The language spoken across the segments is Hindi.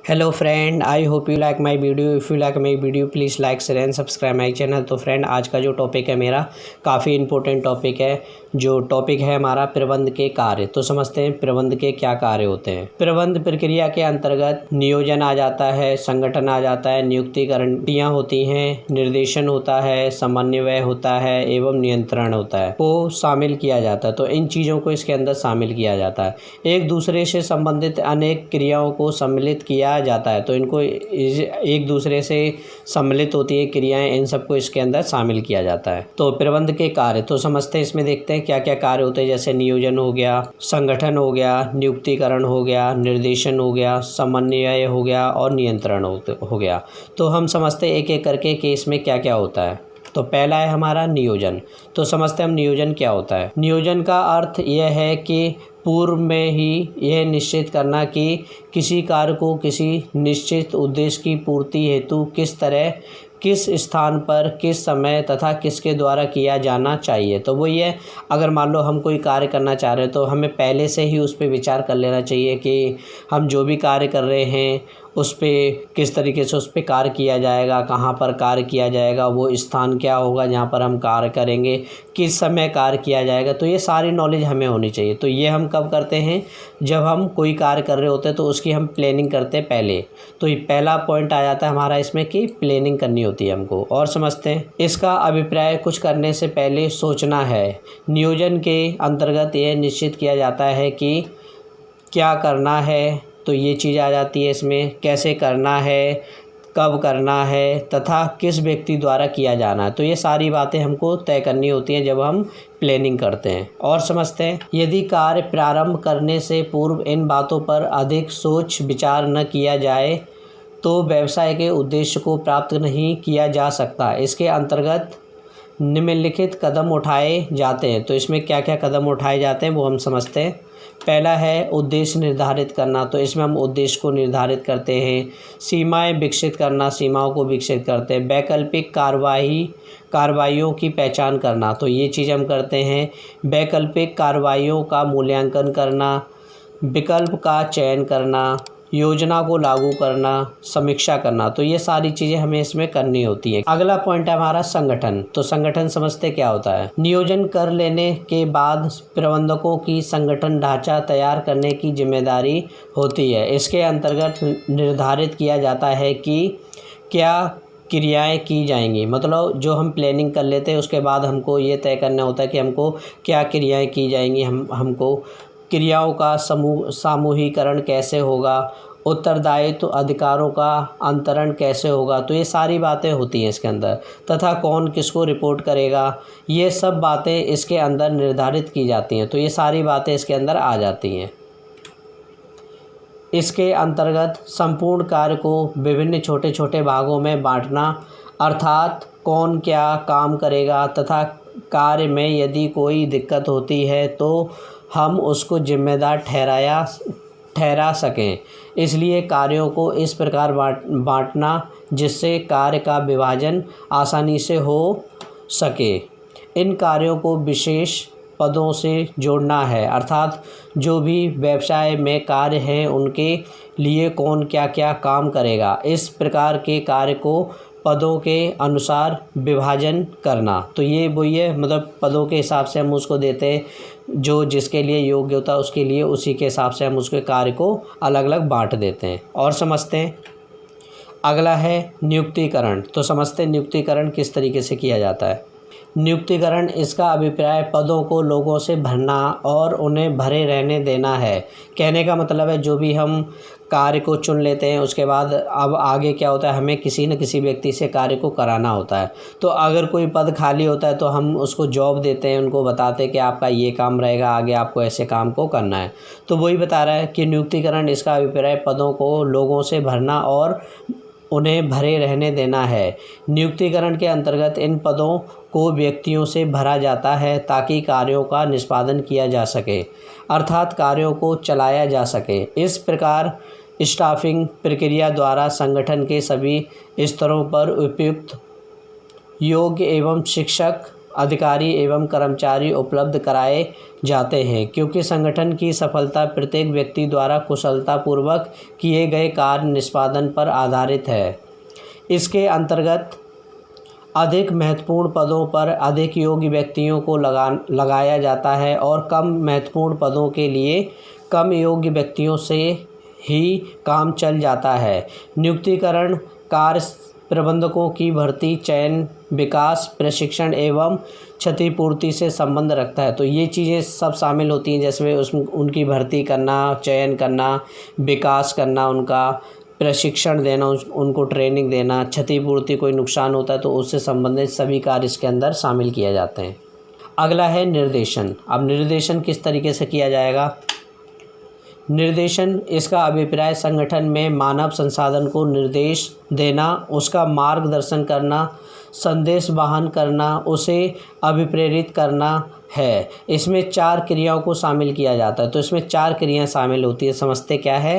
Hello friend, I hope you like my video. If you like my video please like share and subscribe my channel. तो फ्रेंड, आज का जो टॉपिक है मेरा काफ़ी इम्पोर्टेंट टॉपिक है। जो टॉपिक है हमारा प्रबंध के कार्य। तो समझते हैं प्रबंध के क्या कार्य होते हैं। प्रबंध प्रक्रिया के अंतर्गत नियोजन आ जाता है, संगठन आ जाता है, नियुक्तिकरणियाँ होती हैं, निर्देशन होता है, समन्वय होता है एवं नियंत्रण होता है को शामिल किया जाता है। तो इन चीज़ों को इसके अंदर शामिल किया जाता है। एक दूसरे से संबंधित अनेक क्रियाओं को सम्मिलित किया जाता है। तो इनको एक दूसरे से सम्मिलित होती है क्रियाएं, इन सबको इसके अंदर शामिल किया जाता है। तो प्रबंध के कार्य तो समझते हैं, इसमें देखते हैं क्या क्या कार्य होते हैं। जैसे नियोजन हो गया, संगठन हो गया, नियुक्तिकरण हो गया, निर्देशन हो गया, समन्वय हो गया और नियंत्रण हो गया। तो हम समझते हैं एक एक करके कि इसमें क्या क्या होता है। तो पहला है हमारा नियोजन। तो समझते हैं हम नियोजन क्या होता है। नियोजन का अर्थ यह है कि पूर्व में ही यह निश्चित करना कि किसी कार्य को किसी निश्चित उद्देश्य की पूर्ति हेतु किस तरह, किस स्थान पर, किस समय तथा किसके द्वारा किया जाना चाहिए। तो वो ये, अगर मान लो हम कोई कार्य करना चाह रहे हैं तो हमें पहले से ही उस पर विचार कर लेना चाहिए कि हम जो भी कार्य कर रहे हैं उस पर किस तरीके से उस पर कार्य किया जाएगा, कहाँ पर कार्य किया जाएगा, वो स्थान क्या होगा जहाँ पर हम कार्य करेंगे, किस समय कार्य किया जाएगा। तो ये सारी नॉलेज हमें होनी चाहिए। तो ये हम कब करते हैं, जब हम कोई कार्य कर रहे होते हैं तो उसकी हम प्लानिंग करते हैं पहले। तो ये पहला पॉइंट आ जाता है हमारा इसमें कि प्लानिंग करनी होती है हमको। और समझते हैं इसका अभिप्राय कुछ करने से पहले सोचना है। नियोजन के अंतर्गत यह निश्चित किया जाता है कि क्या करना है, तो ये चीज़ आ जाती है इसमें। कैसे करना है, कब करना है तथा किस व्यक्ति द्वारा किया जाना है। तो ये सारी बातें हमको तय करनी होती हैं जब हम प्लानिंग करते हैं। और समझते हैं यदि कार्य प्रारंभ करने से पूर्व इन बातों पर अधिक सोच विचार न किया जाए तो व्यवसाय के उद्देश्य को प्राप्त नहीं किया जा सकता। इसके अंतर्गत निम्नलिखित कदम उठाए जाते हैं। तो इसमें क्या क्या कदम उठाए जाते हैं वो हम समझते हैं। पहला है उद्देश्य निर्धारित करना। तो इसमें हम उद्देश्य को निर्धारित करते हैं। सीमाएं विकसित करना, सीमाओं को विकसित करते हैं। वैकल्पिक कार्रवाइयों की पहचान करना, तो ये चीज़ हम करते हैं। वैकल्पिक कार्रवाइयों का मूल्यांकन करना, विकल्प का चयन करना, योजना को लागू करना, समीक्षा करना। तो ये सारी चीज़ें हमें इसमें करनी होती है। अगला पॉइंट है हमारा संगठन। तो संगठन समझते क्या होता है। नियोजन कर लेने के बाद प्रबंधकों की संगठन ढांचा तैयार करने की जिम्मेदारी होती है। इसके अंतर्गत निर्धारित किया जाता है कि क्या क्रियाएं की जाएंगी। मतलब जो हम प्लानिंग कर लेते हैं उसके बाद हमको ये तय करना होता है कि हमको क्या क्रियाएं की जाएंगी। हमको क्रियाओं का सामूहिकरण कैसे होगा, उत्तरदायित्व अधिकारों का अंतरण कैसे होगा। तो ये सारी बातें होती हैं इसके अंदर। तथा कौन किसको रिपोर्ट करेगा, ये सब बातें इसके अंदर निर्धारित की जाती हैं। तो ये सारी बातें इसके अंदर आ जाती हैं। इसके अंतर्गत संपूर्ण कार्य को विभिन्न छोटे छोटे भागों में बांटना, अर्थात कौन क्या काम करेगा तथा कार्य में यदि कोई दिक्कत होती है तो हम उसको जिम्मेदार ठहरा सकें। इसलिए कार्यों को इस प्रकार बांटना जिससे कार्य का विभाजन आसानी से हो सके। इन कार्यों को विशेष पदों से जोड़ना है, अर्थात जो भी व्यवसाय में कार्य हैं उनके लिए कौन क्या क्या काम करेगा। इस प्रकार के कार्य को पदों के अनुसार विभाजन करना। तो ये मतलब पदों के हिसाब से हम उसको देते हैं, जो जिसके लिए योग्य होता है उसके लिए उसी के हिसाब से हम उसके कार्य को अलग अलग बांट देते हैं। और समझते हैं अगला है नियुक्तिकरण। तो समझते हैं नियुक्तिकरण किस तरीके से किया जाता है। नियुक्तिकरण, इसका अभिप्राय पदों को लोगों से भरना और उन्हें भरे रहने देना है। कहने का मतलब है जो भी हम कार्य को चुन लेते हैं उसके बाद अब आगे क्या होता है, हमें किसी न किसी व्यक्ति से कार्य को कराना होता है। तो अगर कोई पद खाली होता है तो हम उसको जॉब देते हैं, उनको बताते हैं कि आपका ये काम रहेगा, आगे आपको ऐसे काम को करना है। तो वही बता रहा है कि नियुक्तिकरण, इसका अभिप्राय पदों को लोगों से भरना और उन्हें भरे रहने देना है। नियुक्तिकरण के अंतर्गत इन पदों को व्यक्तियों से भरा जाता है ताकि कार्यों का निष्पादन किया जा सके, अर्थात कार्यों को चलाया जा सके। इस प्रकार स्टाफिंग प्रक्रिया द्वारा संगठन के सभी स्तरों पर उपयुक्त, योग्य एवं शिक्षक अधिकारी एवं कर्मचारी उपलब्ध कराए जाते हैं, क्योंकि संगठन की सफलता प्रत्येक व्यक्ति द्वारा कुशलतापूर्वक किए गए कार्य निष्पादन पर आधारित है। इसके अंतर्गत अधिक महत्वपूर्ण पदों पर अधिक योग्य व्यक्तियों को लगाया जाता है और कम महत्वपूर्ण पदों के लिए कम योग्य व्यक्तियों से ही काम चल जाता है। नियुक्तिकरण कार्य प्रबंधकों की भर्ती, चयन, विकास, प्रशिक्षण एवं क्षतिपूर्ति से संबंध रखता है। तो ये चीज़ें सब शामिल होती हैं, जैसे उसमें उनकी भर्ती करना, चयन करना, विकास करना, उनका प्रशिक्षण देना, उनको ट्रेनिंग देना, क्षतिपूर्ति, कोई नुकसान होता है तो उससे संबंधित सभी कार्य इसके अंदर शामिल किए जाते हैं। अगला है निर्देशन। अब निर्देशन किस तरीके से किया जाएगा? निर्देशन, इसका अभिप्राय संगठन में मानव संसाधन को निर्देश देना, उसका मार्गदर्शन करना, संदेश वाहन करना, उसे अभिप्रेरित करना है। इसमें 4 क्रियाओं को शामिल किया जाता है। तो इसमें 4 क्रियाएं शामिल होती है। समझते क्या है?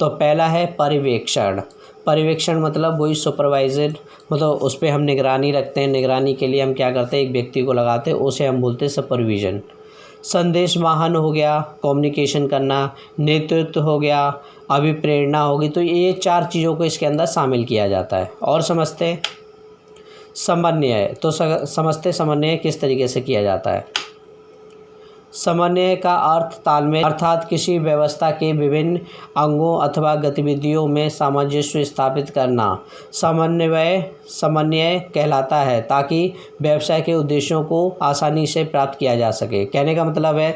तो पहला है पर्यवेक्षण। पर्यवेक्षण मतलब वही सुपरवाइजर, मतलब उस पर हम निगरानी रखते हैं। निगरानी के लिए हम क्या करते हैं? एक व्यक्ति को लगाते हैं, उसे हम बोलते हैं सुपरविज़न। संदेश वाहन हो गया, कम्युनिकेशन करना। नेतृत्व हो गया, अभिप्रेरणा होगी। तो ये 4 चीज़ों को इसके अंदर शामिल किया जाता है। और समझते समन्वय। तो समझते समन्वय किस तरीके से किया जाता है? समन्वय का अर्थ तालमेल, अर्थात किसी व्यवस्था के विभिन्न अंगों अथवा गतिविधियों में सामंजस्य स्थापित करना समन्वय कहलाता है, ताकि व्यवसाय के उद्देश्यों को आसानी से प्राप्त किया जा सके। कहने का मतलब है,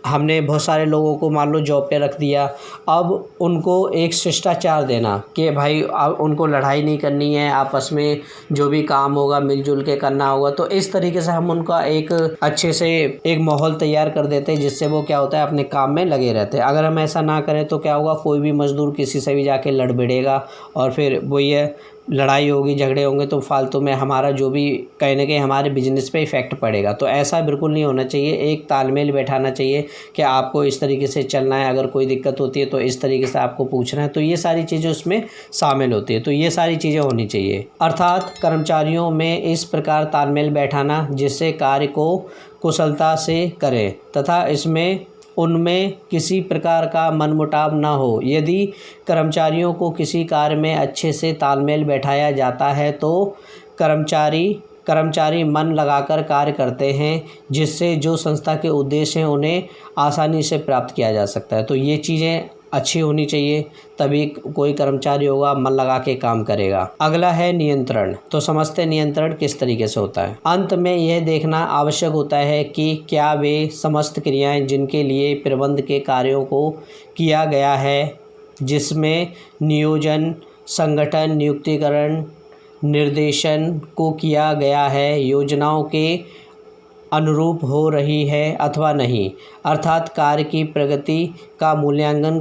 हमने बहुत सारे लोगों को मान लो जॉब पे रख दिया, अब उनको एक शिष्टाचार देना कि भाई अब उनको लड़ाई नहीं करनी है, आपस में जो भी काम होगा मिलजुल के करना होगा। तो इस तरीके से हम उनका एक अच्छे से एक माहौल तैयार कर देते हैं, जिससे वो क्या होता है, अपने काम में लगे रहते हैं। अगर हम ऐसा ना करें तो क्या होगा, कोई भी मजदूर किसी से भी जाके लड़ भिड़ेगा और फिर वो ये लड़ाई होगी, झगड़े होंगे, तो फालतू में हमारा जो भी कहीं ना कहीं हमारे बिजनेस पे इफ़ेक्ट पड़ेगा। तो ऐसा बिल्कुल नहीं होना चाहिए। एक तालमेल बैठाना चाहिए कि आपको इस तरीके से चलना है, अगर कोई दिक्कत होती है तो इस तरीके से आपको पूछना है। तो ये सारी चीज़ें उसमें शामिल होती है। तो ये सारी चीज़ें होनी चाहिए, अर्थात कर्मचारियों में इस प्रकार तालमेल बैठाना जिससे कार्य को कुशलता से करें तथा उनमें किसी प्रकार का मनमुटाव ना हो। यदि कर्मचारियों को किसी कार्य में अच्छे से तालमेल बैठाया जाता है तो कर्मचारी मन लगाकर कार्य करते हैं, जिससे जो संस्था के उद्देश्य हैं उन्हें आसानी से प्राप्त किया जा सकता है। तो ये चीज़ें अच्छी होनी चाहिए, तभी कोई कर्मचारी होगा मन लगा के काम करेगा। अगला है नियंत्रण। तो समझते नियंत्रण किस तरीके से होता है। अंत में यह देखना आवश्यक होता है कि क्या वे समस्त क्रियाएं जिनके लिए प्रबंध के कार्यों को किया गया है, जिसमें नियोजन, संगठन, नियुक्तिकरण, निर्देशन को किया गया है, योजनाओं के अनुरूप हो रही है अथवा नहीं। अर्थात कार्य की प्रगति का मूल्यांकन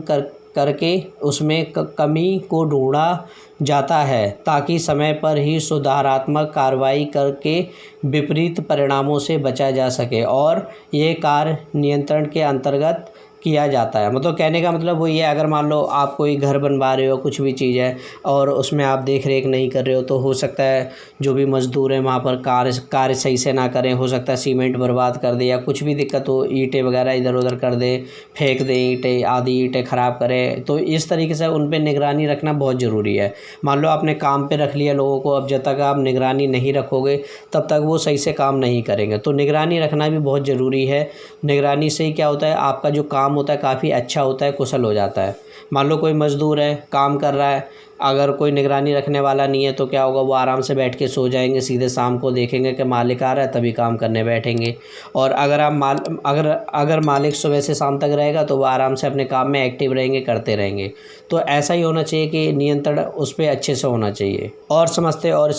करके उसमें कमी को ढूंढा जाता है, ताकि समय पर ही सुधारात्मक कार्रवाई करके विपरीत परिणामों से बचा जा सके। और ये कार्य नियंत्रण के अंतर्गत किया जाता है। मतलब कहने का मतलब वो ये, अगर मान लो आप कोई घर बनवा रहे हो, कुछ भी चीज़ है और उसमें आप देख रेख नहीं कर रहे हो, तो हो सकता है जो भी मज़दूर हैं वहाँ पर कार्य सही से ना करें, हो सकता है सीमेंट बर्बाद कर दे या कुछ भी दिक्कत हो, ईंटें वगैरह इधर उधर कर दे, फेंक दे ईंटें, आधी ईंटें ख़राब करें। तो इस तरीके से उन पर निगरानी रखना बहुत ज़रूरी है। मान लो आपने काम पर रख लिया लोगों को, अब जब तक आप निगरानी नहीं रखोगे तब तक वो सही से काम नहीं करेंगे। तो निगरानी रखना भी बहुत ज़रूरी है। निगरानी से ही क्या होता है, आपका जो काम होता है काफ़ी अच्छा होता है, कुशल हो जाता है। मान लो कोई मज़दूर है, काम कर रहा है, अगर कोई निगरानी रखने वाला नहीं है तो क्या होगा, वो आराम से बैठ के सो जाएंगे, सीधे शाम को देखेंगे कि मालिक आ रहा है तभी काम करने बैठेंगे। और अगर मालिक सुबह से शाम तक रहेगा तो वो आराम से अपने काम में एक्टिव रहेंगे, करते रहेंगे। तो ऐसा ही होना चाहिए कि नियंत्रण उस पर अच्छे से होना चाहिए। और समझते और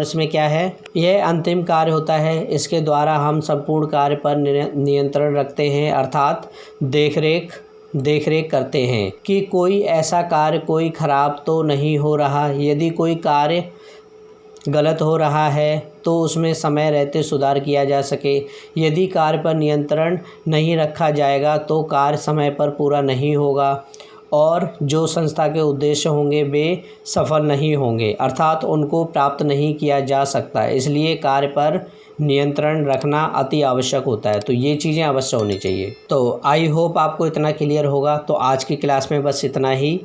इसमें क्या है, यह अंतिम कार्य होता है। इसके द्वारा हम संपूर्ण कार्य पर नियंत्रण रखते हैं, अर्थात देखरेख करते हैं कि कोई ऐसा कार्य कोई खराब तो नहीं हो रहा। यदि कोई कार्य गलत हो रहा है तो उसमें समय रहते सुधार किया जा सके। यदि कार्य पर नियंत्रण नहीं रखा जाएगा तो कार्य समय पर पूरा नहीं होगा और जो संस्था के उद्देश्य होंगे वे सफल नहीं होंगे, अर्थात उनको प्राप्त नहीं किया जा सकता। इसलिए कार्य पर नियंत्रण रखना अति आवश्यक होता है। तो ये चीज़ें अवश्य होनी चाहिए। तो आई होप आपको इतना क्लियर होगा। तो आज की क्लास में बस इतना ही।